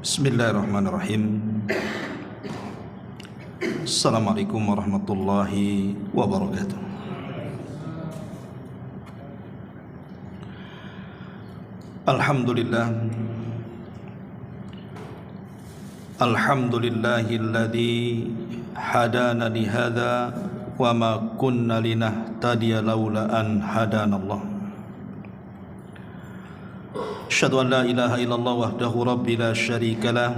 Bismillahirrahmanirrahim. Assalamualaikum warahmatullahi wabarakatuh. Alhamdulillah. Alhamdulillahilladzi hadana li hadza wa ma kunna linahtadiya laula an hadanallah. Asyhadu an la ilaha illallah wahdahu rabbi la syarika lah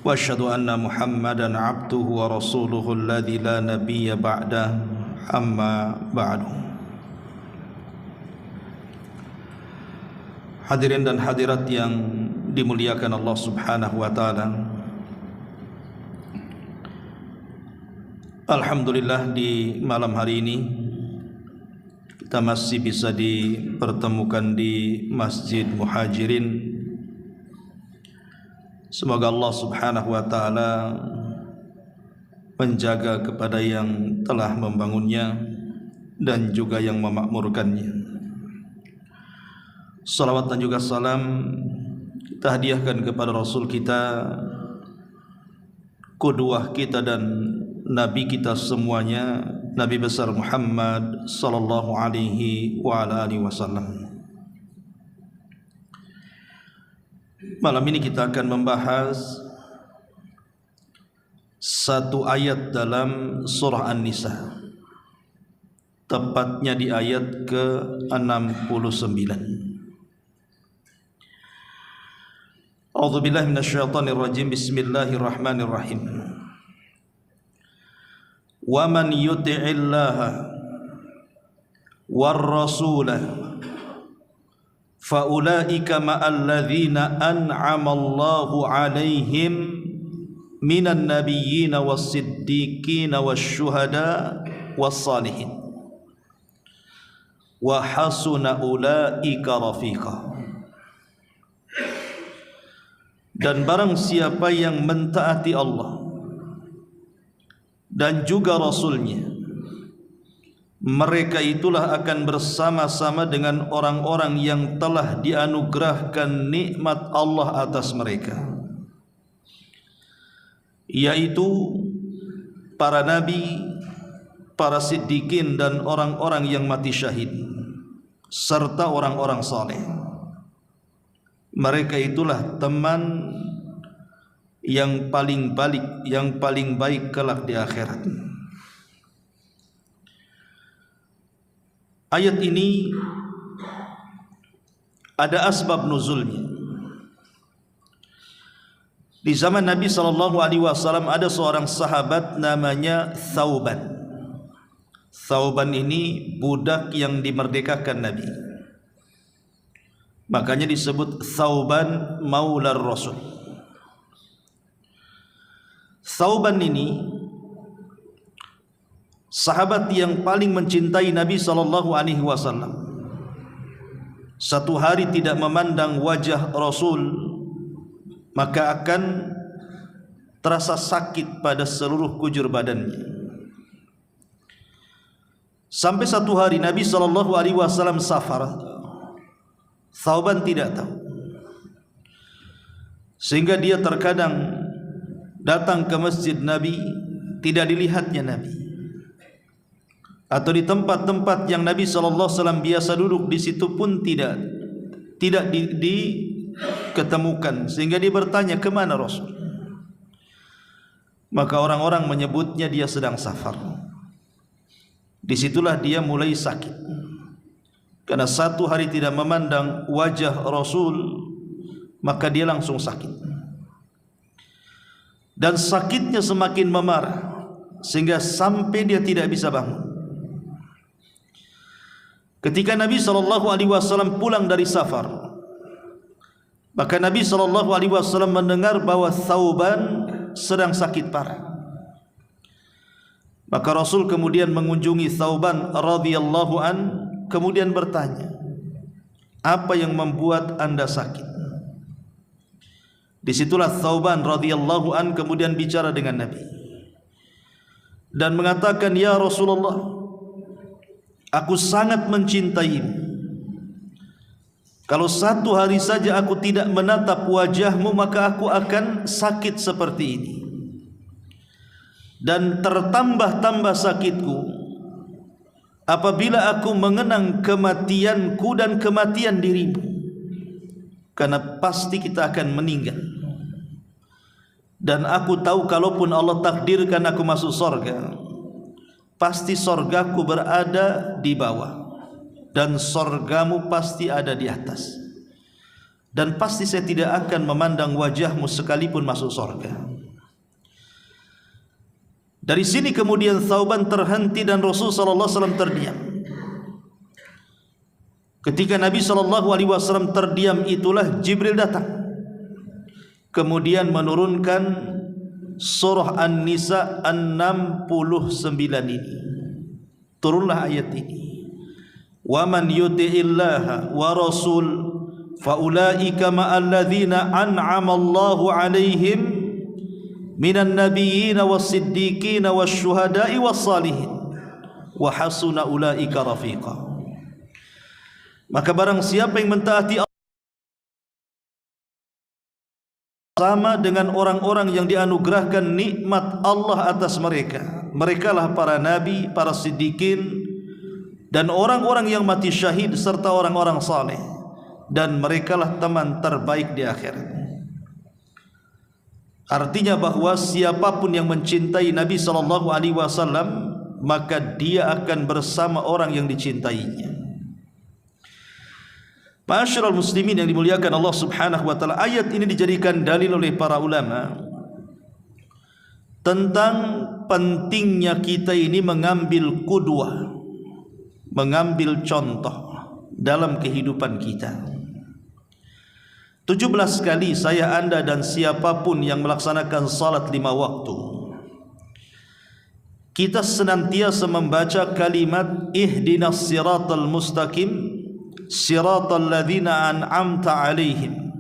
wa asyhadu anna Muhammadan abduhu wa rasuluhu alladzi la nabiyya ba'dah, amma ba'du. Hadirin dan hadirat yang dimuliakan Allah Subhanahu wa taala. Alhamdulillah, di malam hari ini kita masih bisa dipertemukan di Masjid Muhajirin. Semoga Allah Subhanahu wa taala menjaga kepada yang telah membangunnya dan juga yang memakmurkannya. Salawat dan juga salam kita hadiahkan kepada Rasul kita, qudwah kita dan Nabi kita semuanya, Nabi besar Muhammad sallallahu alaihi wa ala alihi wasallam. Malam ini kita akan membahas satu ayat dalam surah An-Nisa, tepatnya di ayat ke-69. A'udzubillahi minasyaitonirrajim. Bismillahirrahmanirrahim. Wa man yuti'illaha war rasulah fa ulaika ma'al ladzina an'ama Allahu 'alaihim minan nabiyyin was siddiqin wasyuhada was salihin wa hasuna ulaika rafiqa. Dan barang siapa yang mentaati Allah dan juga Rasulnya, mereka itulah akan bersama-sama dengan orang-orang yang telah dianugerahkan nikmat Allah atas mereka, yaitu para nabi, para siddiqin dan orang-orang yang mati syahid, serta orang-orang saleh. Mereka itulah teman yang paling baik kelak di akhirat. Ayat ini ada asbab nuzulnya. Di zaman Nabi sallallahu alaihi wasallam ada seorang sahabat namanya Thauban. Thauban ini budak yang dimerdekakan Nabi. Makanya disebut Thauban Maular Rasul. Thauban ini sahabat yang paling mencintai Nabi sallallahu alaihi wasallam. Satu hari tidak memandang wajah Rasul, maka akan terasa sakit pada seluruh kujur badannya. Sampai satu hari Nabi sallallahu alaihi wasallam safar. Thauban tidak tahu, sehingga dia terkadang datang ke masjid Nabi, tidak dilihatnya Nabi, atau di tempat-tempat yang Nabi SAW biasa duduk di situ pun tidak diketemukan, sehingga dia bertanya kemana Rasul. Maka orang-orang menyebutnya dia sedang safar. Disitulah dia mulai sakit, karena satu hari tidak memandang wajah Rasul, maka dia langsung sakit. Dan sakitnya semakin memarah, sehingga sampai dia tidak bisa bangun. Ketika Nabi SAW pulang dari safar, maka Nabi SAW mendengar bahwa Thauban sedang sakit parah. Maka Rasul kemudian mengunjungi Thauban radhiyallahu an, kemudian bertanya, apa yang membuat anda sakit? Disitulah Thauban radhiyallahu an kemudian bicara dengan Nabi dan mengatakan, ya Rasulullah, aku sangat mencintaimu. Kalau satu hari saja aku tidak menatap wajahmu, maka aku akan sakit seperti ini. Dan tertambah-tambah sakitku apabila aku mengenang kematianku dan kematian dirimu, karena pasti kita akan meninggal. Dan aku tahu kalaupun Allah takdirkan aku masuk sorga, pasti sorgaku berada di bawah dan sorgamu pasti ada di atas, dan pasti saya tidak akan memandang wajahmu sekalipun masuk sorga. Dari sini kemudian Thauban terhenti dan Rasulullah SAW terdiam. Ketika Nabi SAW terdiam, itulah Jibril datang, kemudian menurunkan surah An-Nisa 69 ini. Turunlah ayat ini, wa man yuti'illaha wa rasul faulaika ma'alladzina an'ama Allahu 'alaihim minan nabiyyin was-siddiqin wasyuhada'i was-salihin wa hasuna ulaika rafiqa. Maka barang siapa yang mentaati Allah sama dengan orang-orang yang dianugerahkan nikmat Allah atas mereka, merekalah para nabi, para siddiqin, dan orang-orang yang mati syahid serta orang-orang saleh, dan merekalah teman terbaik di akhirat. Artinya bahwa siapapun yang mencintai Nabi SAW, maka dia akan bersama orang yang dicintainya. Ma'asyiral muslimin yang dimuliakan Allah Subhanahu wa taala, ayat ini dijadikan dalil oleh para ulama tentang pentingnya kita ini mengambil qudwah, mengambil contoh dalam kehidupan kita. 17 kali saya, anda dan siapapun yang melaksanakan salat 5 waktu, kita senantiasa membaca kalimat ihdinas siratal mustaqim siratal ladzina an'amta alaihim.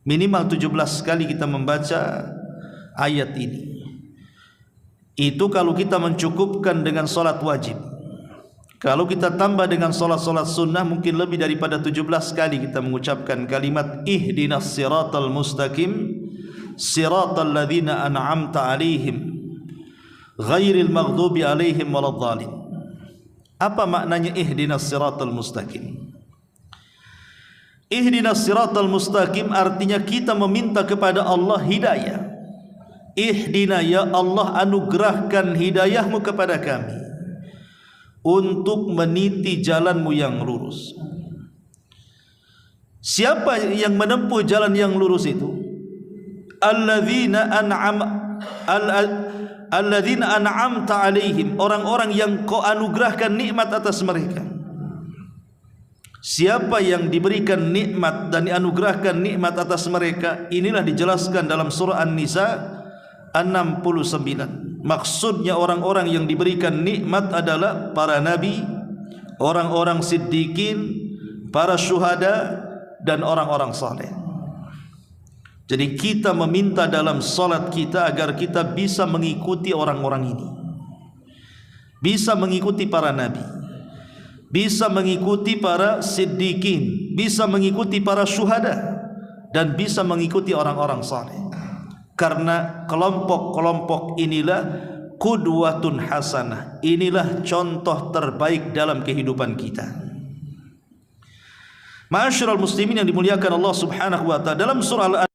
Minimal 17 kali kita membaca ayat ini. Itu kalau kita mencukupkan dengan salat wajib. Kalau kita tambah dengan salat-salat sunnah, mungkin lebih daripada 17 kali kita mengucapkan kalimat ihdinas siratal mustaqim siratal ladzina an'amta alaihim ghairil maghdubi alaihim waladhdallin. Apa maknanya ihdinas siratal mustaqim? Ihdinas siratal mustaqim artinya kita meminta kepada Allah hidayah. Ihdina, ya Allah, anugerahkan hidayahmu kepada kami untuk meniti jalanmu yang lurus. Siapa yang menempuh jalan yang lurus itu? Alladzina an'amta alaihim, orang-orang yang kau anugerahkan nikmat atas mereka. Siapa yang diberikan nikmat dan dianugerahkan nikmat atas mereka, inilah dijelaskan dalam surah An-Nisa 69. Maksudnya orang-orang yang diberikan nikmat adalah para nabi, orang-orang siddiqin, para syuhada, dan orang-orang saleh. Jadi kita meminta dalam salat kita agar kita bisa mengikuti orang-orang ini, bisa mengikuti para nabi, bisa mengikuti para siddiqin, bisa mengikuti para syuhada, dan bisa mengikuti orang-orang saleh. Karena kelompok-kelompok inilah qudwatun hasanah, inilah contoh terbaik dalam kehidupan kita. Ma'asyiral muslimin yang dimuliakan Allah Subhanahu wa taala, dalam surah Allah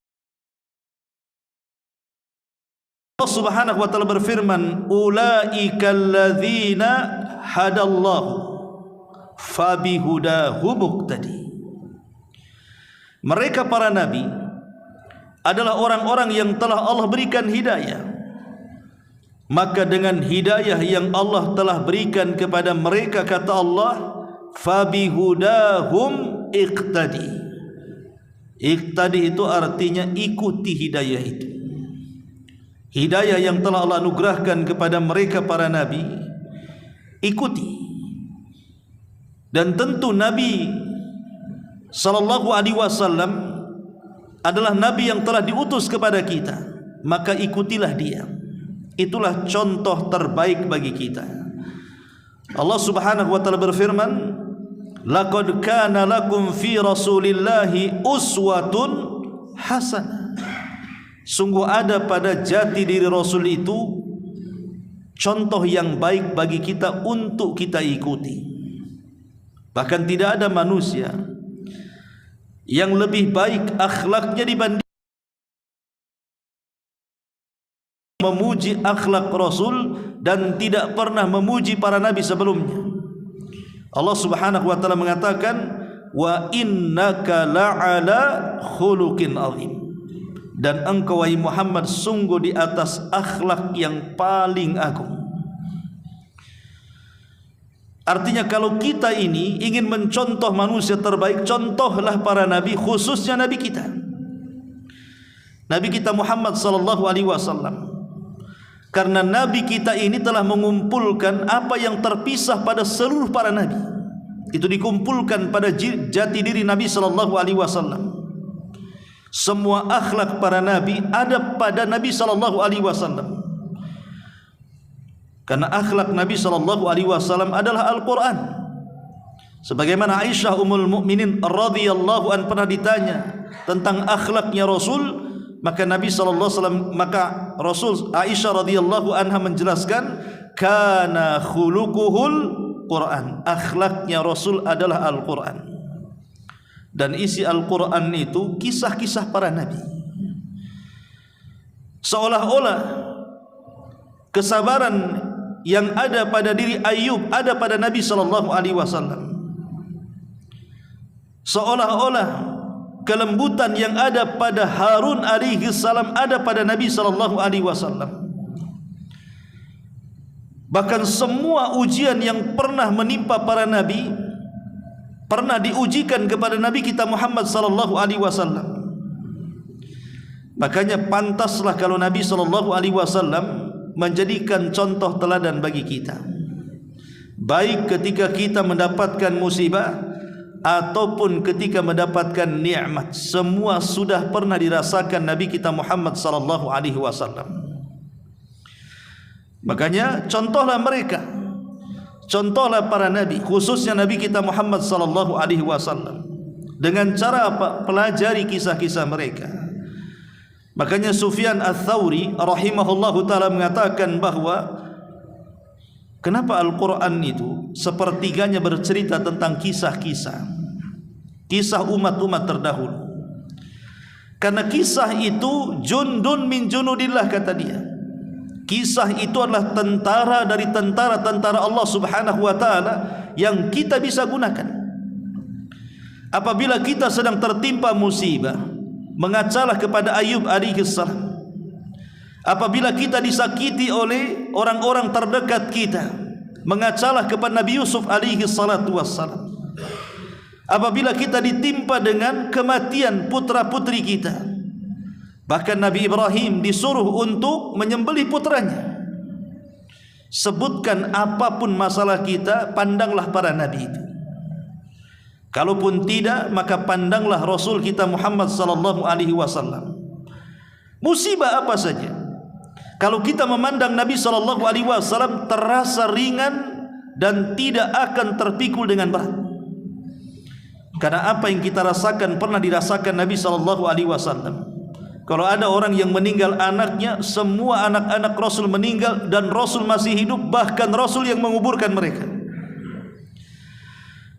Subhanahu wa taala berfirman, ulaikal ladzina hadallahu fabihudahu muqtadi. Mereka para nabi adalah orang-orang yang telah Allah berikan hidayah, maka dengan hidayah yang Allah telah berikan kepada mereka, kata Allah, fabihudahum iqtadi. Iqtadi itu artinya ikuti hidayah itu. Hidayah yang telah Allah anugerahkan kepada mereka para nabi, ikuti. Dan tentu Nabi sallallahu alaihi wasallam adalah nabi yang telah diutus kepada kita, maka ikutilah dia. Itulah contoh terbaik bagi kita. Allah Subhanahu wa taala berfirman, laqad kana lakum fi rasulillahi uswatun hasanah. Sungguh ada pada jati diri Rasul itu contoh yang baik bagi kita untuk kita ikuti. Bahkan tidak ada manusia yang lebih baik akhlaknya dibanding memuji akhlak Rasul dan tidak pernah memuji para nabi sebelumnya. Allah Subhanahu wa taala mengatakan, wa innaka la'ala khuluqin azim. Dan engkau wahai Muhammad sungguh di atas akhlak yang paling agung. Artinya kalau kita ini ingin mencontoh manusia terbaik, contohlah para nabi, khususnya nabi kita, Nabi kita Muhammad sallallahu alaihi wasallam. Karena nabi kita ini telah mengumpulkan apa yang terpisah pada seluruh para nabi. Itu dikumpulkan pada jati diri Nabi sallallahu alaihi wasallam. Semua akhlak para nabi ada pada Nabi sallallahu alaihi wasallam. Karena akhlak Nabi sallallahu alaihi wasallam adalah Al-Qur'an. Sebagaimana Aisyah ummul mukminin radhiyallahu an pernah ditanya tentang akhlaknya Rasul, maka Nabi sallallahu alaihi wasallam, maka Rasul Aisyah radhiyallahu anha menjelaskan, kana khuluquhul Qur'an. Akhlaknya Rasul adalah Al-Qur'an. Dan isi Al-Quran itu kisah-kisah para nabi. Seolah-olah kesabaran yang ada pada diri Ayub ada pada Nabi sallallahu alaihi wasallam. Seolah-olah kelembutan yang ada pada Harun alaihi salam ada pada Nabi sallallahu alaihi wasallam. Bahkan semua ujian yang pernah menimpa para nabi pernah diujikan kepada Nabi kita Muhammad sallallahu alaihi wasallam. Makanya pantaslah kalau Nabi sallallahu alaihi wasallam menjadikan contoh teladan bagi kita. Baik ketika kita mendapatkan musibah ataupun ketika mendapatkan nikmat, semua sudah pernah dirasakan Nabi kita Muhammad sallallahu alaihi wasallam. Makanya contohlah mereka, contohlah para nabi, khususnya Nabi kita Muhammad sallallahu alaihi wasallam. Dengan cara apa? Pelajari kisah-kisah mereka. Makanya Sufyan Ats-Tsauri rahimahullahu taala mengatakan bahwa kenapa Al-Qur'an itu sepertiganya bercerita tentang kisah-kisah, kisah umat-umat terdahulu. Karena kisah itu jundun min junudillah, kata dia. Kisah itu adalah tentara dari tentara-tentara Allah Subhanahu wa taala yang kita bisa gunakan. Apabila kita sedang tertimpa musibah, mengacalah kepada Ayub alaihi salam. Apabila kita disakiti oleh orang-orang terdekat kita, mengacalah kepada Nabi Yusuf alaihi salatu wassalam. Apabila kita ditimpa dengan kematian putra-putri kita, bahkan Nabi Ibrahim disuruh untuk menyembelih putranya. Sebutkan apapun masalah kita, pandanglah para nabi itu. Kalaupun tidak, maka pandanglah Rasul kita Muhammad sallallahu alaihi wasallam. Musibah apa saja, kalau kita memandang Nabi sallallahu alaihi wasallam, terasa ringan dan tidak akan terpikul dengan berat. Karena apa yang kita rasakan pernah dirasakan Nabi sallallahu alaihi wasallam. Kalau ada orang yang meninggal anaknya, semua anak-anak Rasul meninggal dan Rasul masih hidup, bahkan Rasul yang menguburkan mereka.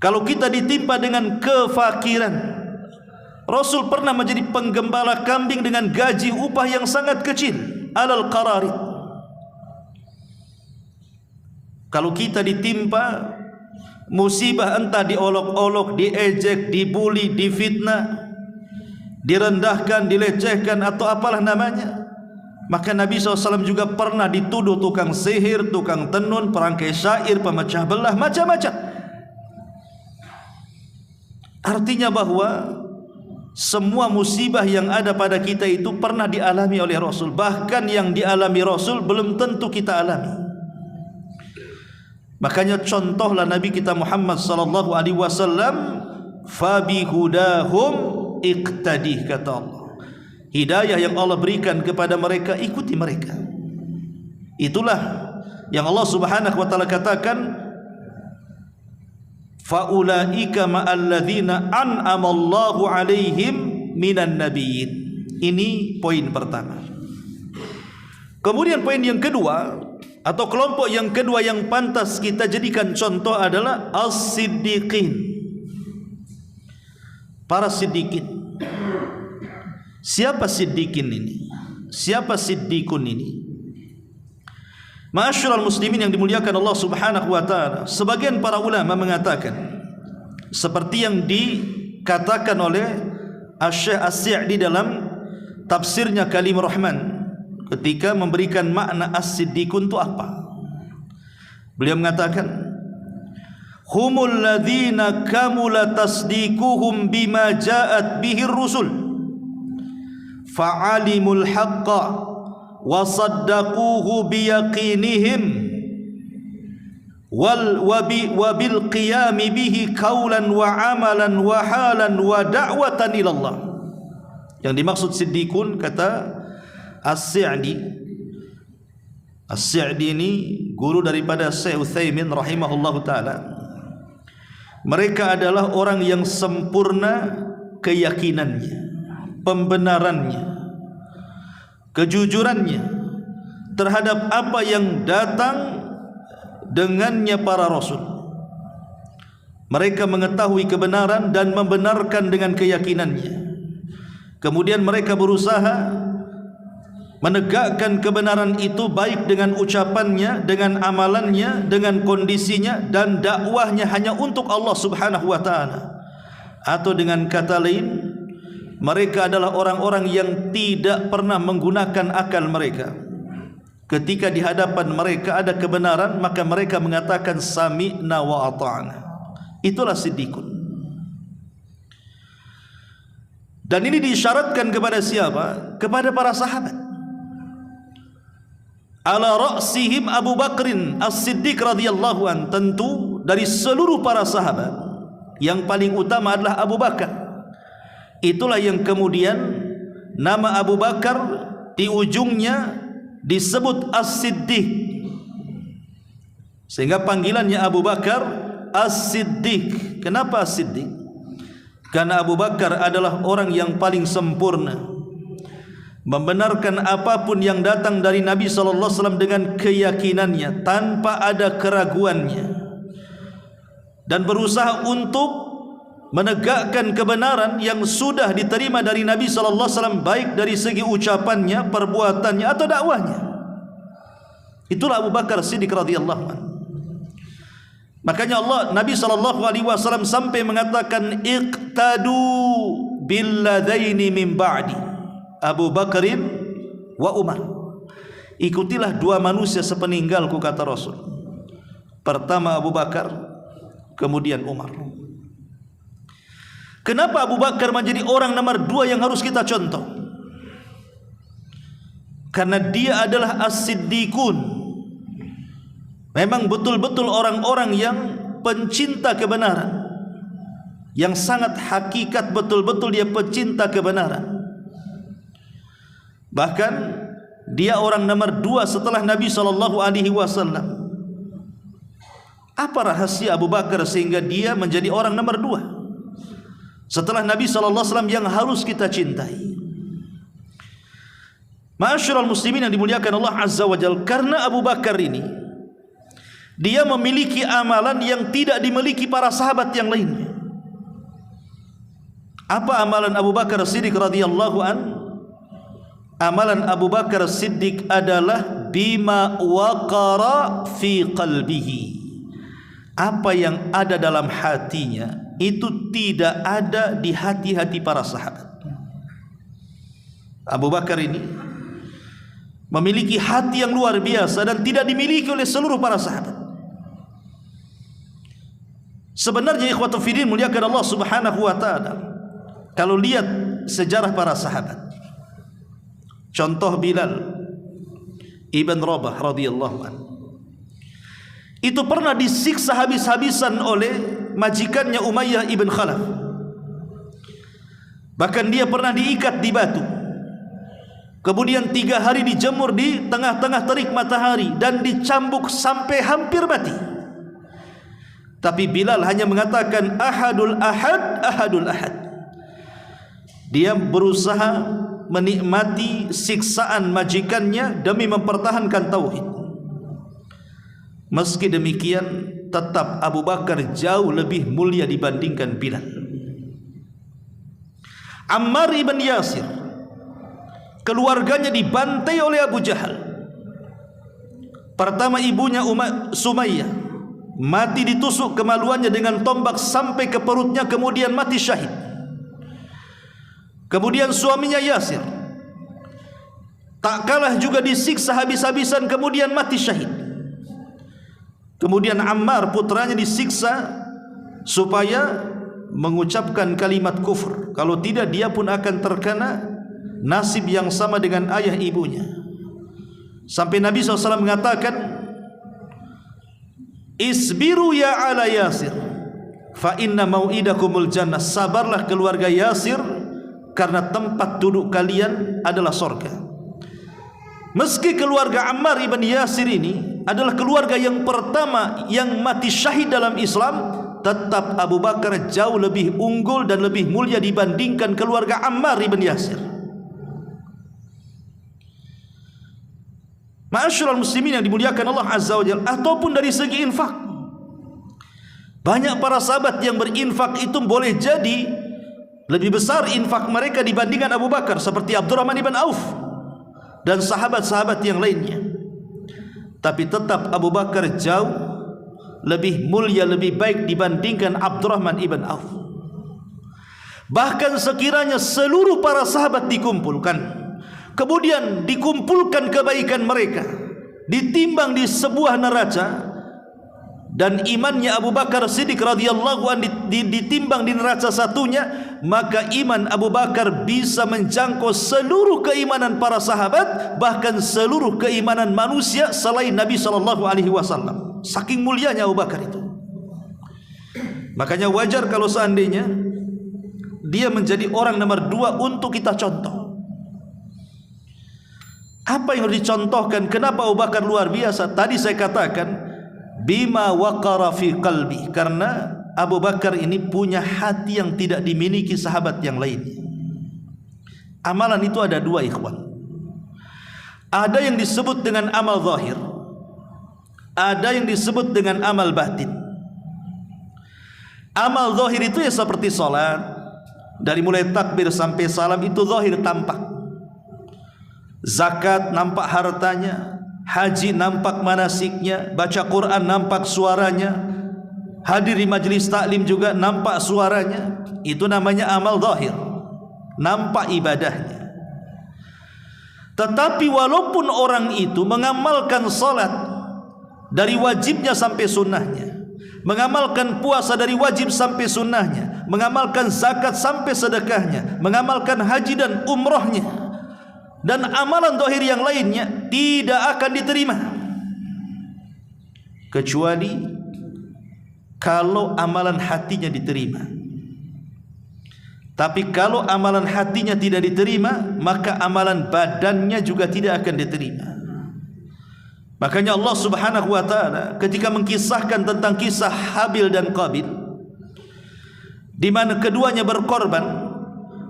Kalau kita ditimpa dengan kefakiran, Rasul pernah menjadi penggembala kambing dengan gaji upah yang sangat kecil, alal qarari. Kalau kita ditimpa musibah, entah diolok-olok, diejek, dibuli, difitnah, direndahkan, dilecehkan atau apalah namanya, maka Nabi SAW juga pernah dituduh tukang sihir, tukang tenun, perangkai syair, pemecah belah, macam-macam. Artinya bahwa semua musibah yang ada pada kita itu pernah dialami oleh Rasul. Bahkan yang dialami Rasul belum tentu kita alami. Makanya contohlah Nabi kita Muhammad sallallahu alaihi wasallam, fabi hudahum iqtadih, kata Allah. Hidayah yang Allah berikan kepada mereka, ikuti mereka. Itulah yang Allah Subhanahu wa taala katakan, faulaika ma'alladzina an'ama Allahu 'alaihim minan nabiyyin. Ini poin pertama. Kemudian poin yang kedua, atau kelompok yang kedua yang pantas kita jadikan contoh adalah as-siddiqin, para siddiqin. Siapa siddiqin ini? Siapa siddiqun ini? Ma'asyiral muslimin yang dimuliakan Allah Subhanahu wa taala, sebagian para ulama mengatakan seperti yang dikatakan oleh Asy-Syaikh As-Sa'di dalam tafsirnya Kalimur Rahman ketika memberikan makna as-siddiqun itu apa. Beliau mengatakan, humul ladzina kamula tasdiquhum bima ja'at bihir rusul fa'alimul haqqa wa saddaquhu biyaqinihim wa bil qiyami bihi qawlan wa amalan wa halan wa da'watan ila Allah. Yang dimaksud siddiqun, kata As-Sa'di. As-Sa'di ini guru daripada Syekh Utsaimin rahimahullahu taala. Mereka adalah orang yang sempurna keyakinannya, pembenarannya, kejujurannya terhadap apa yang datang dengannya para rasul. Mereka mengetahui kebenaran dan membenarkan dengan keyakinannya. Kemudian mereka berusaha menegakkan kebenaran itu baik dengan ucapannya, dengan amalannya, dengan kondisinya, dan dakwahnya hanya untuk Allah Subhanahu wa taala. Atau dengan kata lain, mereka adalah orang-orang yang tidak pernah menggunakan akal mereka. Ketika di hadapan mereka ada kebenaran, maka mereka mengatakan sami'na wa ata'na. Itulah siddiqun. Dan ini diisyaratkan kepada siapa? Kepada para sahabat. Ala ra'sihim Abu Bakrin As-Siddiq radhiyallahu an. Tentu dari seluruh para sahabat yang paling utama adalah Abu Bakar. Itulah yang kemudian nama Abu Bakar di ujungnya disebut As-Siddiq, sehingga panggilannya Abu Bakar As-Siddiq. Kenapa As-Siddiq? Karena Abu Bakar adalah orang yang paling sempurna, membenarkan apapun yang datang dari Nabi SAW dengan keyakinannya tanpa ada keraguannya, dan berusaha untuk menegakkan kebenaran yang sudah diterima dari Nabi SAW, baik dari segi ucapannya, perbuatannya, atau dakwahnya. Itulah Abu Bakar Siddiq radhiyallahu anhu. Makanya Nabi SAW sampai mengatakan iqtadu billadaini min ba'di Abu Bakrin wa Umar. Ikutilah dua manusia sepeninggalku, kata Rasul. Pertama Abu Bakar, kemudian Umar. Kenapa Abu Bakar menjadi orang nomor dua yang harus kita contoh? Karena dia adalah as-siddiqun. Memang betul-betul orang-orang yang pencinta kebenaran, yang sangat hakikat betul-betul dia pencinta kebenaran. Bahkan dia orang nomor dua setelah Nabi SAW. Apa rahasia Abu Bakar sehingga dia menjadi orang nomor dua setelah Nabi SAW yang harus kita cintai? Ma'asyiral muslimin yang dimuliakan Allah Azza wa Jalla, karena Abu Bakar ini dia memiliki amalan yang tidak dimiliki para sahabat yang lainnya. Apa amalan Abu Bakar Siddiq radhiyallahu an? Amalan Abu Bakar Siddiq adalah bima waqara fi qalbihi. Apa yang ada dalam hatinya itu tidak ada di hati-hati para sahabat. Abu Bakar ini memiliki hati yang luar biasa dan tidak dimiliki oleh seluruh para sahabat. Sebenarnya ikhwatu fiddin muliakan Allah Subhanahu wa taala, kalau lihat sejarah para sahabat, contoh Bilal Ibn Rabah radhiyallahu anhu, itu pernah disiksa habis-habisan oleh majikannya Umayyah ibn Khalaf. Bahkan dia pernah diikat di batu, kemudian 3 hari dijemur di tengah-tengah terik matahari dan dicambuk sampai hampir mati. Tapi Bilal hanya mengatakan ahadul ahad, ahadul ahad. Dia berusaha menikmati siksaan majikannya demi mempertahankan tauhid. Meski demikian, tetap Abu Bakar jauh lebih mulia dibandingkan Bilal. Ammar ibn Yasir, keluarganya dibantai oleh Abu Jahal. Pertama ibunya Sumayyah mati ditusuk kemaluannya dengan tombak sampai ke perutnya, kemudian mati syahid. Kemudian suaminya Yasir tak kalah juga disiksa habis-habisan, kemudian mati syahid. Kemudian Ammar putranya disiksa supaya mengucapkan kalimat kufur, kalau tidak dia pun akan terkena nasib yang sama dengan ayah ibunya. Sampai Nabi SAW mengatakan, isbiru ya ala Yasir fa inna mau'idakumul jannah. Sabarlah keluarga Yasir, karena tempat duduk kalian adalah surga. Meski keluarga Ammar ibn Yasir ini adalah keluarga yang pertama yang mati syahid dalam Islam, tetap Abu Bakar jauh lebih unggul dan lebih mulia dibandingkan keluarga Ammar ibn Yasir. Ma'asyiral muslimin yang dimuliakan Allah Azza wa Jalla, ataupun dari segi infak, banyak para sahabat yang berinfak itu boleh jadi lebih besar infak mereka dibandingkan Abu Bakar, seperti Abdurrahman ibn Auf dan sahabat-sahabat yang lainnya. Tapi tetap Abu Bakar jauh lebih mulia, lebih baik dibandingkan Abdurrahman ibn Auf. Bahkan sekiranya seluruh para sahabat dikumpulkan, kemudian dikumpulkan kebaikan mereka, ditimbang di sebuah neraca, dan imannya Abu Bakar Siddiq radhiyallahu anhu ditimbang di neraca satunya, maka iman Abu Bakar bisa menjangkau seluruh keimanan para sahabat, bahkan seluruh keimanan manusia selain Nabi SAW. Saking mulianya Abu Bakar itu. Makanya wajar kalau seandainya dia menjadi orang nomor 2 untuk kita contoh. Apa yang harus dicontohkan? Kenapa Abu Bakar luar biasa? Tadi saya katakan bima waqara fi qalbi, karena Abu Bakar ini punya hati yang tidak dimiliki sahabat yang lain. Amalan itu ada 2, ikhwan. Ada yang disebut dengan amal zahir, ada yang disebut dengan amal batin. Amal zahir itu ya seperti salat, dari mulai takbir sampai salam itu zahir, tampak. Zakat nampak hartanya, haji nampak manasiknya, baca Quran nampak suaranya, hadir di majlis taklim juga nampak suaranya. Itu namanya amal zahir, nampak ibadahnya. Tetapi walaupun orang itu mengamalkan salat dari wajibnya sampai sunnahnya, mengamalkan puasa dari wajib sampai sunnahnya, mengamalkan zakat sampai sedekahnya, mengamalkan haji dan umrohnya, dan amalan zahir yang lainnya, tidak akan diterima kecuali kalau amalan hatinya diterima. Tapi kalau amalan hatinya tidak diterima, maka amalan badannya juga tidak akan diterima. Makanya Allah Subhanahu wa taala ketika mengkisahkan tentang kisah Habil dan Qabil, di mana keduanya berkorban,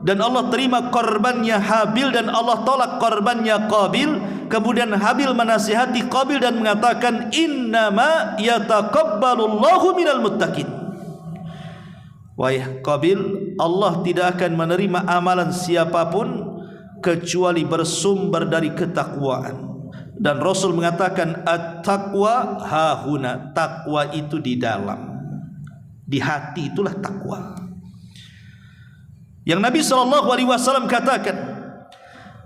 dan Allah terima korbannya Habil dan Allah tolak korbannya Qabil. Kemudian Habil menasihati Qabil dan mengatakan, innama yataqabbalullahu minal muttaqin. Wahai Qabil, Allah tidak akan menerima amalan siapapun kecuali bersumber dari ketakwaan. Dan Rasul mengatakan, at-taqwa hahuna, takwa itu di dalam, di hati, itulah takwa. Yang Nabi SAW katakan,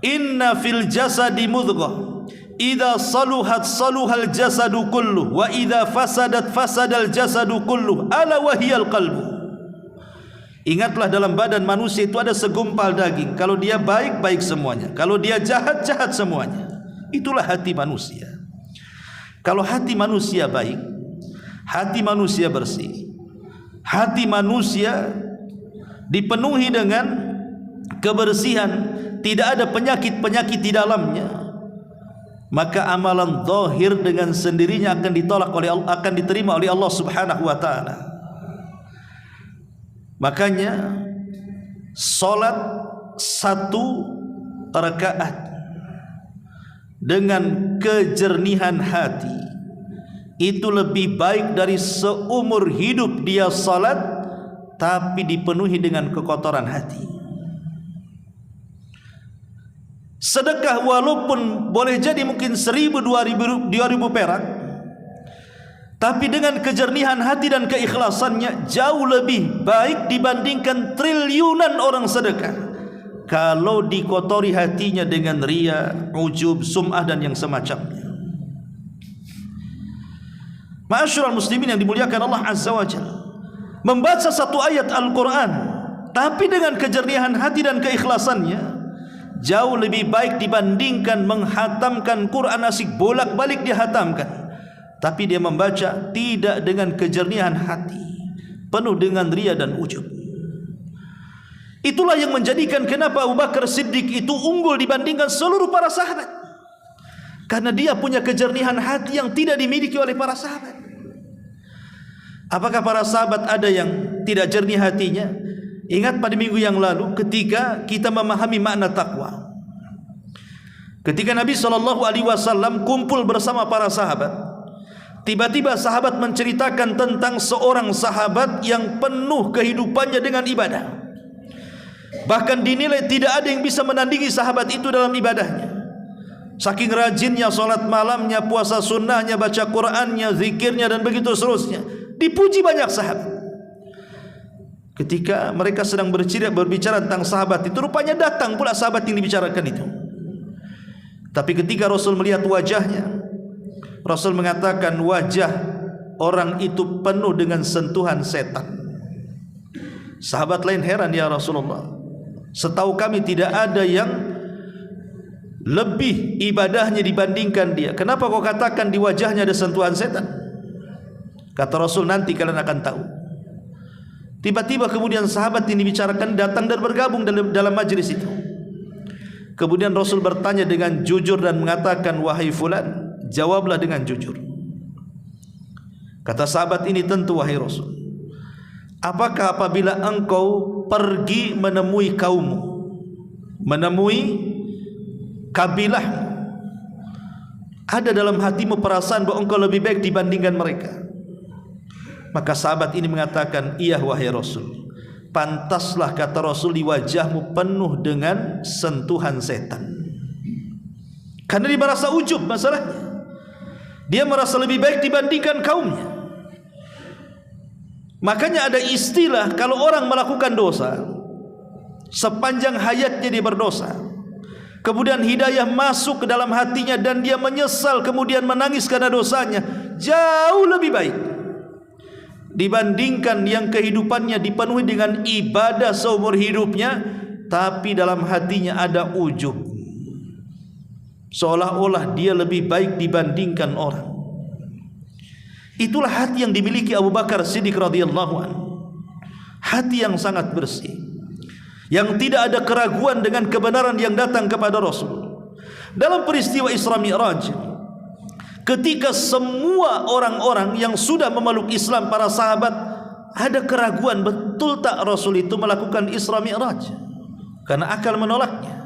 inna fil jasadi mudghah, idza saluhat saluhal jasadu kulluh, wa idza fasadat fasadal jasadu kulluh, ala wahiyal qalbu. Ingatlah, dalam badan manusia itu ada segumpal daging. Kalau dia baik, baik semuanya. Kalau dia jahat, jahat semuanya. Itulah hati manusia. Kalau hati manusia baik, hati manusia bersih, hati manusia dipenuhi dengan kebersihan, tidak ada penyakit-penyakit di dalamnya, maka amalan zahir dengan sendirinya akan ditolak oleh Allah, akan diterima oleh Allah Subhanahu wa taala. Makanya salat 1 rakaat dengan kejernihan hati itu lebih baik dari seumur hidup dia salat tapi dipenuhi dengan kekotoran hati. Sedekah walaupun boleh jadi mungkin 1.000, 2.000 perak, tapi dengan kejernihan hati dan keikhlasannya jauh lebih baik dibandingkan triliunan orang sedekah kalau dikotori hatinya dengan riya, ujub, sum'ah dan yang semacamnya. Ma'asyiral muslimin yang dimuliakan Allah Azza wa Jalla, membaca satu ayat Al-Quran tapi dengan kejernihan hati dan keikhlasannya jauh lebih baik dibandingkan menghatamkan Quran asik bolak-balik dia hatamkan, tapi dia membaca tidak dengan kejernihan hati, penuh dengan riya dan ujub. Itulah yang menjadikan kenapa Abu Bakar Siddiq itu unggul dibandingkan seluruh para sahabat, karena dia punya kejernihan hati yang tidak dimiliki oleh para sahabat. Apakah para sahabat ada yang tidak jernih hatinya? Ingat pada minggu yang lalu ketika kita memahami makna takwa, ketika Nabi SAW kumpul bersama para sahabat, tiba-tiba sahabat menceritakan tentang seorang sahabat yang penuh kehidupannya dengan ibadah. Bahkan dinilai tidak ada yang bisa menandingi sahabat itu dalam ibadahnya. Saking rajinnya salat malamnya, puasa sunnahnya, baca Qur'annya, zikirnya dan begitu seterusnya. Dipuji banyak sahabat. Ketika mereka sedang berbicara tentang sahabat itu, rupanya datang pula sahabat yang dibicarakan itu. Tapi ketika Rasul melihat wajahnya, Rasul mengatakan wajah orang itu penuh dengan sentuhan setan. Sahabat lain heran, ya Rasulullah, setahu kami tidak ada yang lebih ibadahnya dibandingkan dia. Kenapa kau katakan di wajahnya ada sentuhan setan? Kata Rasul, nanti kalian akan tahu. Tiba-tiba kemudian sahabat yang dibicarakan datang dan bergabung dalam majlis itu. Kemudian Rasul bertanya dengan jujur dan mengatakan, wahai fulan, jawablah dengan jujur. Kata sahabat ini, tentu wahai Rasul. Apakah apabila engkau pergi menemui kaummu, menemui kabilahmu, ada dalam hatimu perasaan bahwa engkau lebih baik dibandingkan mereka? Maka sahabat ini mengatakan, iya wahai Rasul. Pantaslah, kata Rasul, di wajahmu penuh dengan sentuhan setan. Karena dia merasa ujub masalahnya. Dia merasa lebih baik dibandingkan kaumnya. Makanya ada istilah kalau orang melakukan dosa, sepanjang hayatnya dia berdosa, kemudian hidayah masuk ke dalam hatinya dan dia menyesal kemudian menangis karena dosanya, jauh lebih baik dibandingkan yang kehidupannya dipenuhi dengan ibadah seumur hidupnya tapi dalam hatinya ada ujub, seolah-olah dia lebih baik dibandingkan orang. Itulah hati yang dimiliki Abu Bakar Siddiq radhiyallahu anhu. Hati yang sangat bersih, yang tidak ada keraguan dengan kebenaran yang datang kepada Rasul. Dalam peristiwa Isra Mi'raj, ketika semua orang-orang yang sudah memeluk Islam, para sahabat, ada keraguan betul tak Rasul itu melakukan Isra Mi'raj, karena akal menolaknya.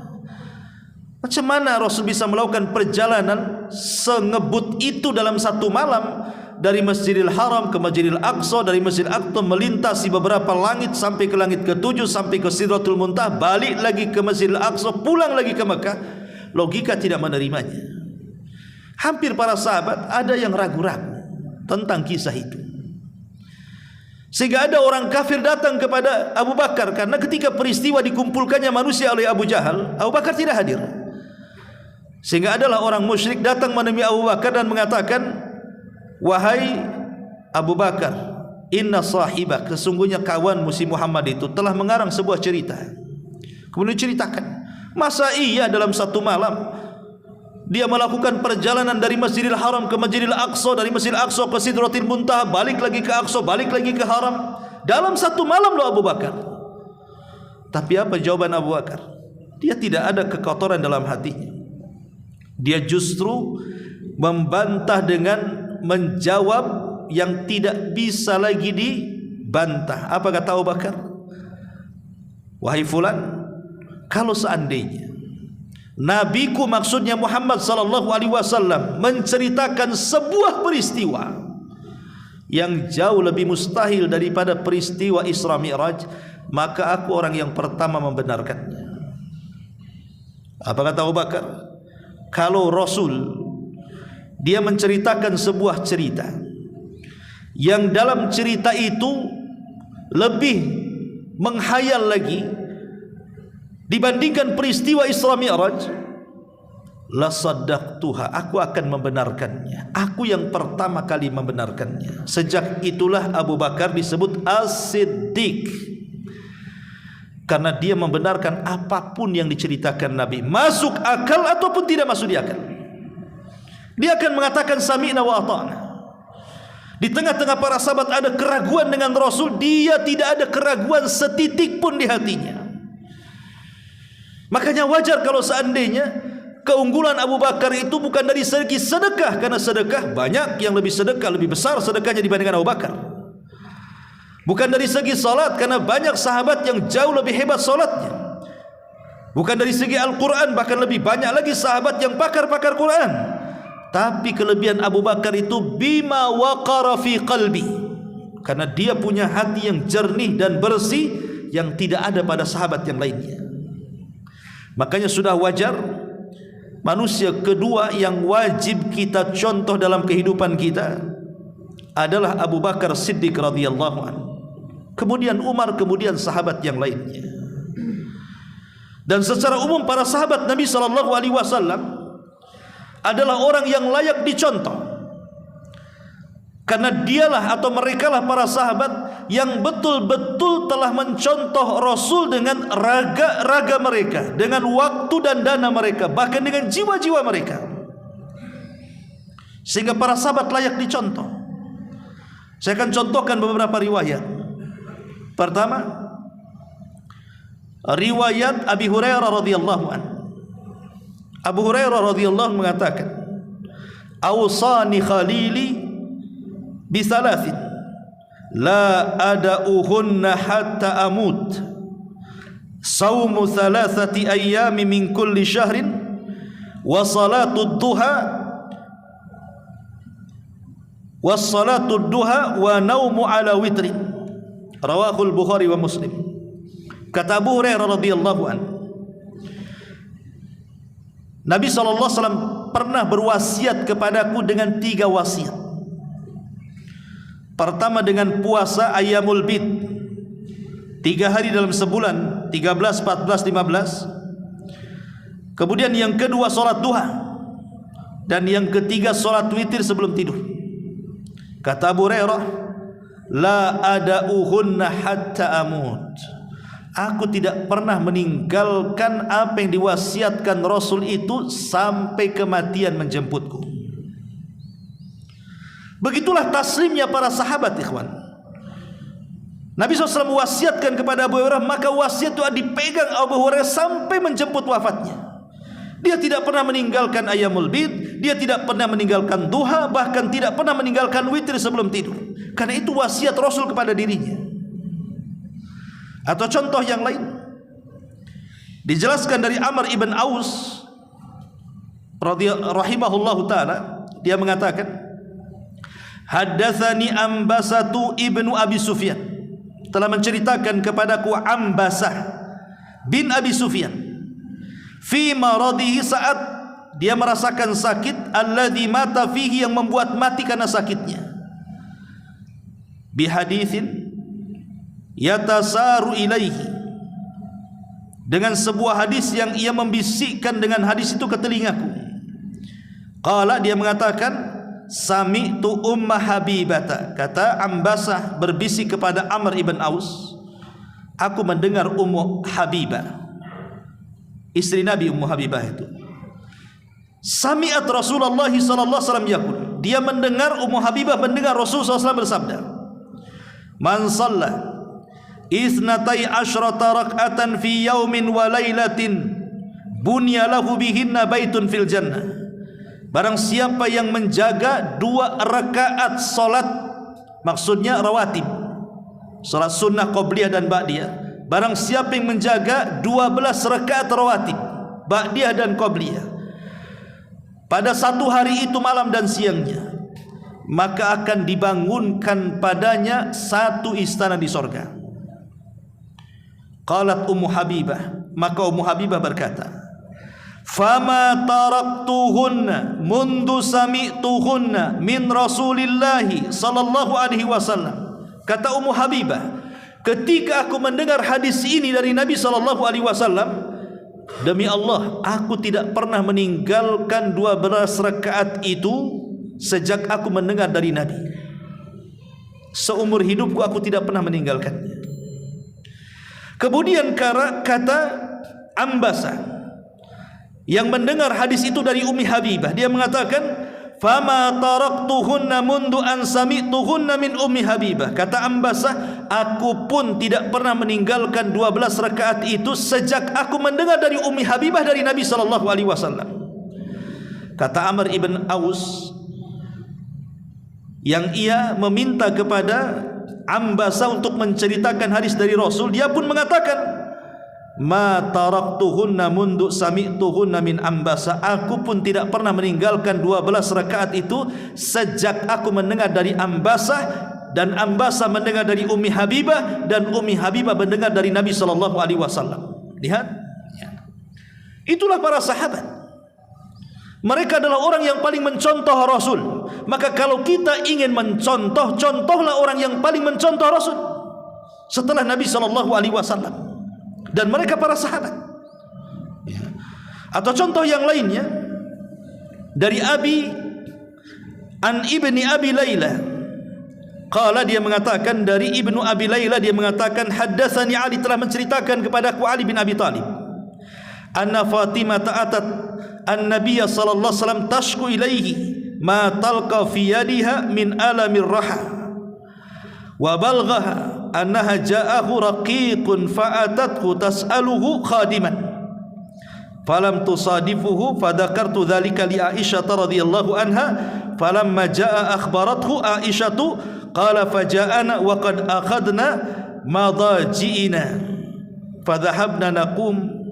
Macam mana Rasul bisa melakukan perjalanan sengebut itu dalam satu malam, dari Masjidil Haram ke Masjidil Aqsa, dari Masjidil Aqsa melintasi beberapa langit sampai ke langit ke-7, sampai ke Sidratul Muntaha, balik lagi ke Masjidil Aqsa, pulang lagi ke Mekah? Logika tidak menerimanya. Hampir para sahabat ada yang ragu-ragu tentang kisah itu, sehingga ada orang kafir datang kepada Abu Bakar, karena ketika peristiwa dikumpulkannya manusia oleh Abu Jahal, Abu Bakar tidak hadir. Sehingga adalah orang musyrik datang menemui Abu Bakar dan mengatakan, wahai Abu Bakar, inna sahibak, sesungguhnya kawanmu si Muhammad itu telah mengarang sebuah cerita. Kemudian ceritakan, masa iya dalam satu malam dia melakukan perjalanan dari Masjidil Haram ke Masjidil Aqsa, dari Masjidil Aqsa ke Sidratul Muntaha, balik lagi ke Aqsa, balik lagi ke Haram, dalam satu malam loh Abu Bakar. Tapi apa jawaban Abu Bakar? Dia tidak ada kekotoran dalam hatinya. Dia justru membantah dengan menjawab yang tidak bisa lagi dibantah. Apa kata Abu Bakar? Wahai fulan, kalau seandainya nabiku, maksudnya Muhammad sallallahu alaihi wasallam, menceritakan sebuah peristiwa yang jauh lebih mustahil daripada peristiwa Isra Mi'raj, maka aku orang yang pertama membenarkannya. Apa kata Abu Bakar? Kalau Rasul dia menceritakan sebuah cerita yang dalam cerita itu lebih menghayal lagi dibandingkan peristiwa Isra Mi'raj, la saddaqtuha, aku akan membenarkannya. Aku yang pertama kali membenarkannya. Sejak itulah Abu Bakar disebut As-Siddiq, karena dia membenarkan apapun yang diceritakan Nabi, masuk akal ataupun tidak masuk di akal. Dia akan mengatakan sami'na wa ata'na. Di tengah-tengah para sahabat ada keraguan dengan Rasul, dia tidak ada keraguan setitik pun di hatinya. Makanya wajar kalau seandainya keunggulan Abu Bakar itu bukan dari segi sedekah, karena sedekah banyak yang lebih sedekah, lebih besar sedekahnya dibandingkan Abu Bakar. Bukan dari segi salat, karena banyak sahabat yang jauh lebih hebat salatnya. Bukan dari segi Al-Quran, bahkan lebih banyak lagi sahabat yang pakar-pakar Quran. Tapi kelebihan Abu Bakar itu bima waqara fi qalbi, karena dia punya hati yang jernih dan bersih yang tidak ada pada sahabat yang lainnya. Makanya sudah wajar manusia kedua yang wajib kita contoh dalam kehidupan kita adalah Abu Bakar Siddiq radhiyallahu anhu, kemudian Umar, kemudian sahabat yang lainnya. Dan secara umum para sahabat Nabi sallallahu alaihi wasallam adalah orang yang layak dicontoh, karena dialah atau merekalah para sahabat yang betul-betul telah mencontoh Rasul dengan raga-raga mereka, dengan waktu dan dana mereka, bahkan dengan jiwa-jiwa mereka, sehingga para sahabat layak dicontoh. Saya akan contohkan beberapa riwayat. Pertama, riwayat Abi Hurairah radhiyallahu anhu. Abu Hurairah radhiyallahu anhu mengatakan, "Awsani khalili bi thalathin la ada'uhunna hatta amut. Saumu thalathati ayyami min kulli syahrin wa salatud duha wa naumu ala witrin." Rawahul Bukhari wa Muslim. Kata Abu Hurairah radhiyallahu anhu, Nabi SAW pernah berwasiat kepadaku dengan 3 wasiat. Pertama dengan puasa Ayyamul Bid, 3 hari dalam sebulan, 13, 14, 15. Kemudian yang kedua salat duha, dan yang ketiga salat witir sebelum tidur. Kata Abu Hurairah, la ada'uhunna hatta amut. Aku tidak pernah meninggalkan apa yang diwasiatkan Rasul itu sampai kematian menjemputku. Begitulah taslimnya para sahabat, ikhwan. Nabi SAW mewasiatkan kepada Abu Hurairah, maka wasiat itu dipegang Abu Hurairah sampai menjemput wafatnya. Dia tidak pernah meninggalkan Ayyamul Bid, dia tidak pernah meninggalkan duha, bahkan tidak pernah meninggalkan witir sebelum tidur, karena itu wasiat Rasul kepada dirinya. Atau contoh yang lain, dijelaskan dari Amr ibn Aus rahimahullahu ta'ala, dia mengatakan, haddatsani Ambasatu ibnu Abi Sufyan, telah menceritakan kepadaku Ambasah bin Abi Sufyan, fi maradihi, saat dia merasakan sakit, alladzi mata fihi, yang membuat mati karena sakitnya, bihaditsin yatasaru ilaihi, dengan sebuah hadis yang ia membisikkan dengan hadis itu ke telingaku. Qala, dia mengatakan, sami'tu Umma Habibata, kata Ambasah berbisik kepada Amr ibn Aus, aku mendengar Ummu Habibah, istri Nabi Ummu Habibah itu. Sami'at Rasulullah sallallahu alaihi wasallam yaqul, dia mendengar, Ummu Habibah mendengar Rasulullah SAW bersabda, man shalla Isnatai asyrata rak'atan fi yaumin wa lailatin bunya lahu bihinna baitun fil jannah barang siapa yang menjaga 2 rakaat salat, maksudnya rawatib, salat sunnah qabliyah dan ba'diyah, barang siapa yang menjaga 12 rakaat rawatib ba'diyah dan qabliyah pada satu hari itu malam dan siangnya, maka akan dibangunkan padanya satu istana di sorga. Qalat Ummu Habibah, maka Ummu Habibah berkata, fama taraktuhunna mundu sami'tuhunna min Rasulillahi sallallahu alaihi wasallam. Kata Ummu Habibah, ketika aku mendengar hadis ini dari Nabi sallallahu alaihi wasallam, demi Allah aku tidak pernah meninggalkan 12 rakaat itu sejak aku mendengar dari Nabi. Seumur hidupku aku tidak pernah meninggalkannya. Kemudian kata Ambasa yang mendengar hadis itu dari Ummi Habibah, dia mengatakan, fama taraktuhunna mundu an sami'tuhunna min Ummi Habibah. Kata Ambasa, aku pun tidak pernah meninggalkan 12 rakaat itu sejak aku mendengar dari Ummi Habibah dari Nabi sallallahu alaihi wasallam. Kata Amr ibn Aus yang ia meminta kepada Ambasa untuk menceritakan hadis dari Rasul, dia pun mengatakan, ma taraktuhunna mundu sami'tuhunna min Ambasa. Aku pun tidak pernah meninggalkan 12 rakaat itu sejak aku mendengar dari Ambasa, dan Ambasa mendengar dari Ummi Habibah, dan Ummi Habibah mendengar dari Nabi sallallahu alaihi wasallam. Lihat, itulah para sahabat. Mereka adalah orang yang paling mencontoh Rasul. Maka kalau kita ingin mencontoh, contohlah orang yang paling mencontoh Rasul setelah Nabi sallallahu alaihi wasallam dan mereka para sahabat. Atau contoh yang lainnya dari Ibni Abi Layla, qala, dia mengatakan dari Ibnu Abi Layla, dia mengatakan, haddatsani Ali, telah menceritakan kepadaku Ali bin Abi Thalib, anna Fatimah ta'atat an-nabiy sallallahu alaihi wasallam tashku ilaihi ma talqa fi yadiha min alamir raha wa balghaha annaha ja'ahu raqiqun fa'atathu tas'aluhu khadiman falam tusadifuhu fadzakartu dzalika li Aisyah radhiyallahu anha falamma jaa akhbarathu Aisyah qala faja'ana wa qad akhadna madaji'ina fadhahabna naqum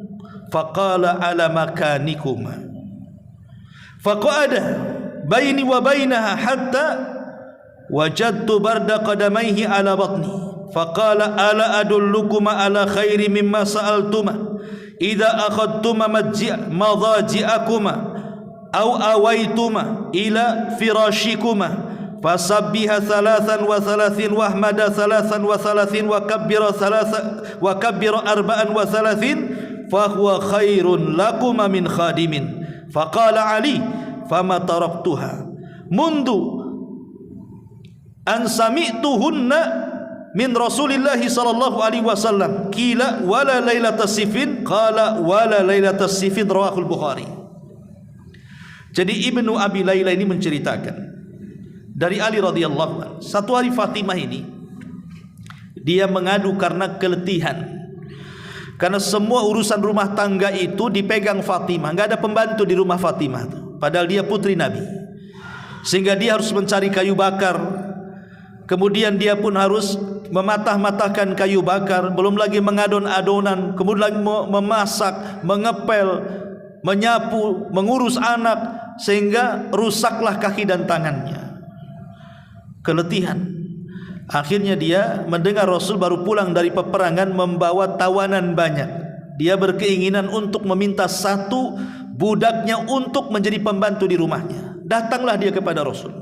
faqala ala makanikuma faqada baini wa bainaha hatta wajadtu barda qadamaihi ala batni faqala ala adullukuma ala khairi mimma sa'altuma idza akhadtuma madaji'akuma aw awaituma ila firashikuma fasabbiha 33 wahmada 33 wa kabbira 34 fahuwa khairun lakuma min khadimin. Faqala Ali, fama taraktuha mundu an sami'tuhunna min Rasulillahi sallallahu alaihi wasallam. Qila wala lailatas sifin, qala wala lailatas sifin, rawahul Bukhari. Jadi Ibnu Abi Layla ini menceritakan dari Ali radhiyallahu anhu, satu hari Fatimah ini dia mengadu karena keletihan. Karena semua urusan rumah tangga itu dipegang Fatimah, enggak ada pembantu di rumah Fatimah, padahal dia putri Nabi. Sehingga dia harus mencari kayu bakar. Kemudian dia pun harus mematah-matahkan kayu bakar, belum lagi mengadon-adonan, kemudian lagi memasak, mengepel, menyapu, mengurus anak, sehingga rusaklah kaki dan tangannya. Keletihan. Akhirnya dia mendengar Rasul baru pulang dari peperangan membawa tawanan banyak. Dia berkeinginan untuk meminta satu budaknya untuk menjadi pembantu di rumahnya. Datanglah dia kepada Rasul.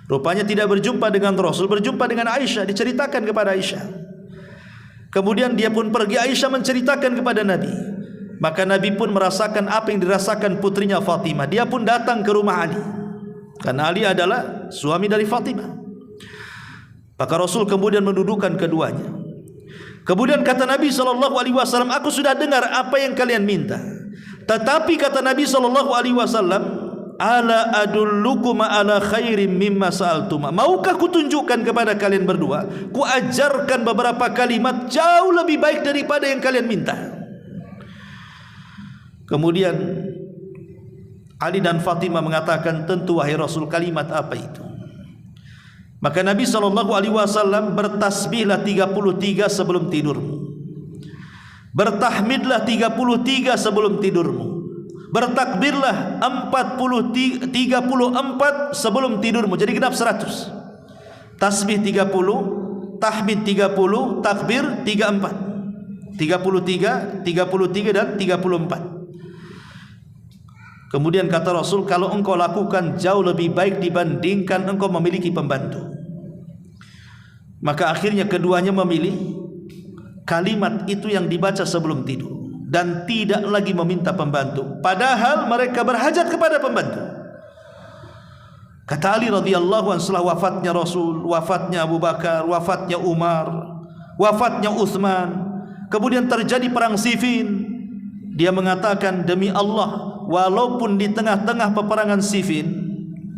Rupanya tidak berjumpa dengan Rasul, berjumpa dengan Aisyah, diceritakan kepada Aisyah. Kemudian dia pun pergi, Aisyah menceritakan kepada Nabi. Maka Nabi pun merasakan apa yang dirasakan putrinya Fatimah. Dia pun datang ke rumah Ali, karena Ali adalah suami dari Fatimah. Maka Rasul kemudian mendudukkan keduanya. Kemudian kata Nabi SAW, aku sudah dengar apa yang kalian minta. Tetapi kata Nabi SAW, ala adullukuma ala khairim mimma sa'altuma. Maukah kutunjukkan kepada kalian berdua, ku ajarkan beberapa kalimat jauh lebih baik daripada yang kalian minta. Kemudian Ali dan Fatimah mengatakan, tentu wahai Rasul, kalimat apa itu? Maka Nabi SAW bertasbihlah 33 sebelum tidurmu, bertahmidlah 33 sebelum tidurmu, bertakbirlah 34 sebelum tidurmu. Jadi genap 100. Tasbih 30, tahmid 30, takbir 34. 33, 33 dan 34. Kemudian kata Rasul, kalau engkau lakukan jauh lebih baik dibandingkan engkau memiliki pembantu. Maka akhirnya keduanya memilih kalimat itu yang dibaca sebelum tidur dan tidak lagi meminta pembantu, padahal mereka berhajat kepada pembantu. Kata Ali radhiyallahu anhu, setelah wafatnya Rasul, wafatnya Abu Bakar, wafatnya Umar, wafatnya Utsman, kemudian terjadi perang Siffin, dia mengatakan, demi Allah, walaupun di tengah-tengah peperangan Siffin,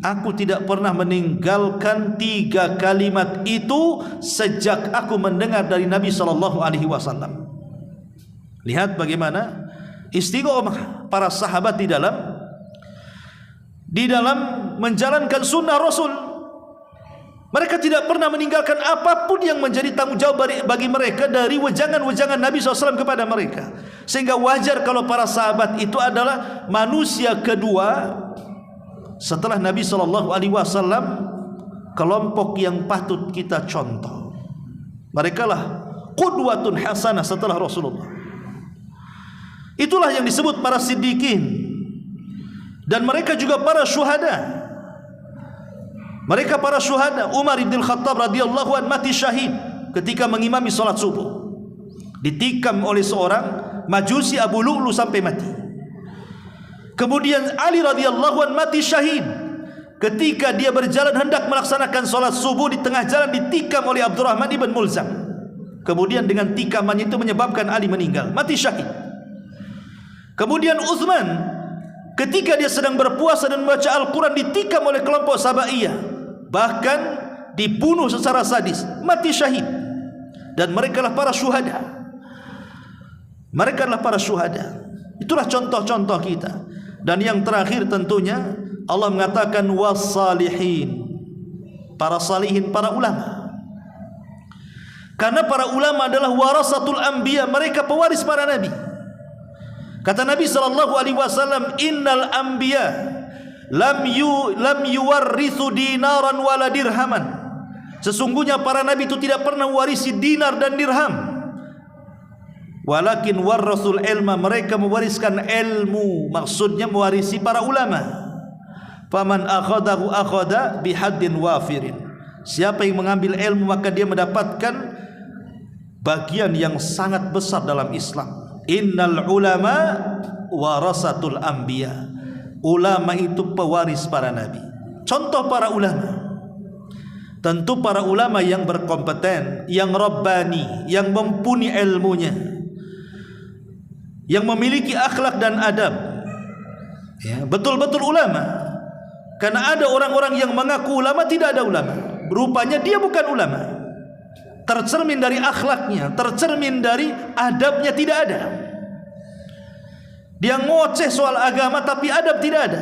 aku tidak pernah meninggalkan 3 kalimat itu sejak aku mendengar dari Nabi SAW. Lihat bagaimana istiqomah para sahabat di dalam menjalankan sunnah Rasul. Mereka tidak pernah meninggalkan apapun yang menjadi tanggung jawab bagi mereka dari wejangan-wejangan Nabi SAW kepada mereka. Sehingga wajar kalau para sahabat itu adalah manusia kedua setelah Nabi SAW, kelompok yang patut kita contoh. Mereka lah qudwatun hasanah setelah Rasulullah. Itulah yang disebut para siddiqin. Dan mereka juga para syuhada. Mereka para syuhada. Umar ibn Khattab radhiyallahu anhu mati syahid ketika mengimami salat subuh, ditikam oleh seorang Majusi Abu Lu'lu sampai mati. Kemudian Ali radhiyallahu anhu mati syahid ketika dia berjalan hendak melaksanakan salat subuh, di tengah jalan ditikam oleh Abdurrahman ibn Mulzam. Kemudian dengan tikamannya itu menyebabkan Ali meninggal, mati syahid. Kemudian Utsman ketika dia sedang berpuasa dan membaca Al-Quran ditikam oleh kelompok Sabaiyah, bahkan dibunuh secara sadis, mati syahid. Dan mereka lah para syuhada. Mereka adalah para syuhada. Itulah contoh-contoh kita. Dan yang terakhir tentunya Allah mengatakan wassalihin, para salihin, para ulama. Karena para ulama adalah warasatul anbiya, mereka pewaris para nabi. Kata Nabi SAW, innal anbiya lam yuwarrithu dinaran wala dirhaman. Sesungguhnya para nabi itu tidak pernah mewarisi dinar dan dirham. Walakin warrasul ilma, mereka mewariskan ilmu, maksudnya mewarisi para ulama. Faman akhadahu akhada bihaddin wafirin. Siapa yang mengambil ilmu maka dia mendapatkan bagian yang sangat besar dalam Islam. Innal ulama warasatul anbiya. Ulama itu pewaris para nabi. Contoh para ulama, tentu para ulama yang berkompeten, yang rabbani, yang mumpuni ilmunya, yang memiliki akhlak dan adab, ya, betul-betul ulama. Karena ada orang-orang yang mengaku ulama, tidak ada ulama, rupanya dia bukan ulama. Tercermin dari akhlaknya, tercermin dari adabnya tidak ada. Dia ngoceh soal agama tapi adab tidak ada.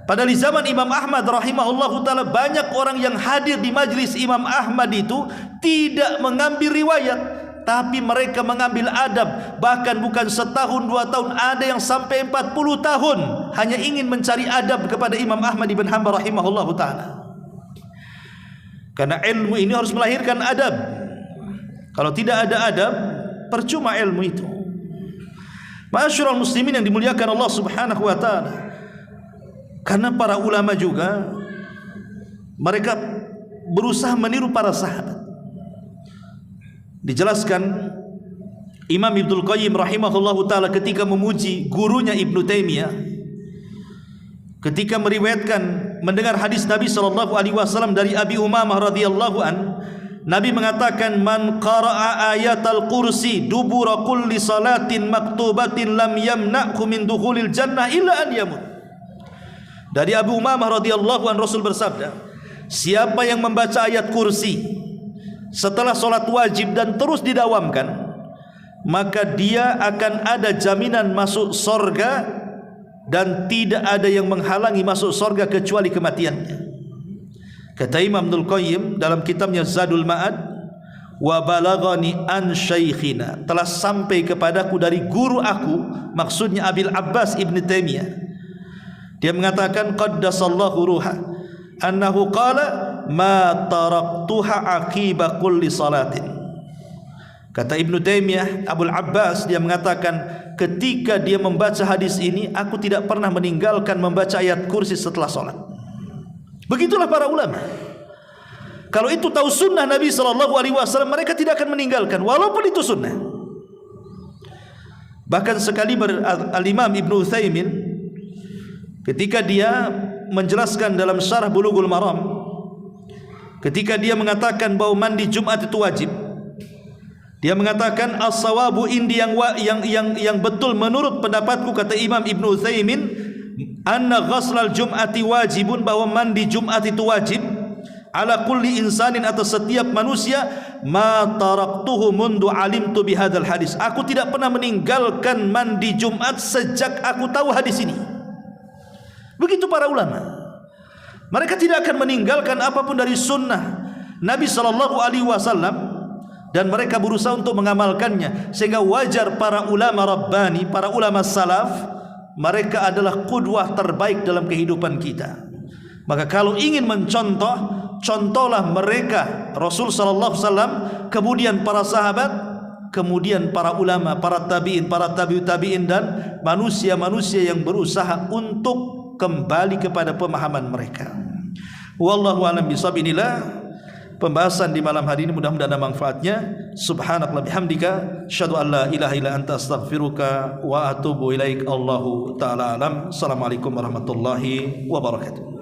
Padahal di zaman Imam Ahmad rahimahullahu ta'ala, banyak orang yang hadir di majlis Imam Ahmad itu tidak mengambil riwayat, tapi mereka mengambil adab. Bahkan bukan setahun 2 tahun, ada yang sampai 40 tahun hanya ingin mencari adab kepada Imam Ahmad ibn Hanbal rahimahullahu ta'ala. Karena ilmu ini harus melahirkan adab. Kalau tidak ada adab, percuma ilmu itu. Ma'asyiral muslimin yang dimuliakan Allah Subhanahu wa taala. Karena para ulama juga mereka berusaha meniru para sahabat. Dijelaskan Imam Ibnul Qayyim rahimahullahu taala ketika memuji gurunya Ibnu Taimiyah, ketika meriwayatkan mendengar hadis Nabi SAW dari Abi Umamah radhiyallahu an, Nabi mengatakan, man qara'a ayatal kursi dubura kulli salatin maktubatin lam yamna'hu min dukhulil jannah illa an yamut. Dari Abu Umamah radhiyallahu an, Rasul bersabda, siapa yang membaca ayat kursi setelah solat wajib dan terus didawamkan, maka dia akan ada jaminan masuk sorga dan tidak ada yang menghalangi masuk surga kecuali kematiannya. Kata Imam Ibnul Qayyim dalam kitabnya Zadul Ma'ad, wa balaghani an syaikhina, telah sampai kepadaku dari guru aku, maksudnya Abil Abbas Ibn Taimiyah, dia mengatakan qaddasallahu ruha annahu qala ma taraktuha aqiba kulli salatin. Kata Ibn Taimiyah, Abul Abbas, dia mengatakan ketika dia membaca hadis ini, aku tidak pernah meninggalkan membaca ayat kursi setelah solat. Begitulah para ulama. Kalau itu tahu sunnah Nabi SAW, mereka tidak akan meninggalkan walaupun itu sunnah. Bahkan sekali Al-Imam Ibn Utsaimin ketika dia menjelaskan dalam syarah Bulughul Maram, ketika dia mengatakan bahwa mandi Jumat itu wajib, dia mengatakan as-sawabu indi, yang betul menurut pendapatku, kata Imam Ibn Utsaimin, anna ghuslal jum'ati wajibun, bahwa mandi Jumat itu wajib, ala kulli insanin, atas setiap manusia, ma taraktuhu mundu alimtu bihadzal hadis, aku tidak pernah meninggalkan mandi Jumat sejak aku tahu hadis ini. Begitu para ulama, mereka tidak akan meninggalkan apapun dari sunnah Nabi SAW, dan mereka berusaha untuk mengamalkannya, sehingga wajar para ulama Rabbani, para ulama salaf, mereka adalah qudwah terbaik dalam kehidupan kita. Maka kalau ingin mencontoh, contohlah mereka, Rasul sallallahu alaihi wasallam, kemudian para sahabat, kemudian para ulama, para tabi'in, para tabi'ut tabi'in, dan manusia-manusia yang berusaha untuk kembali kepada pemahaman mereka. Wallahu a'lam bishawab. Inilah pembahasan di malam hari ini, mudah-mudahan ada manfaatnya. Subhanallah bihamdika, asyhadu an la ilaha illa anta, astaghfiruka wa atubu ilaik. Allahu ta'ala alam. Assalamualaikum warahmatullahi wabarakatuh.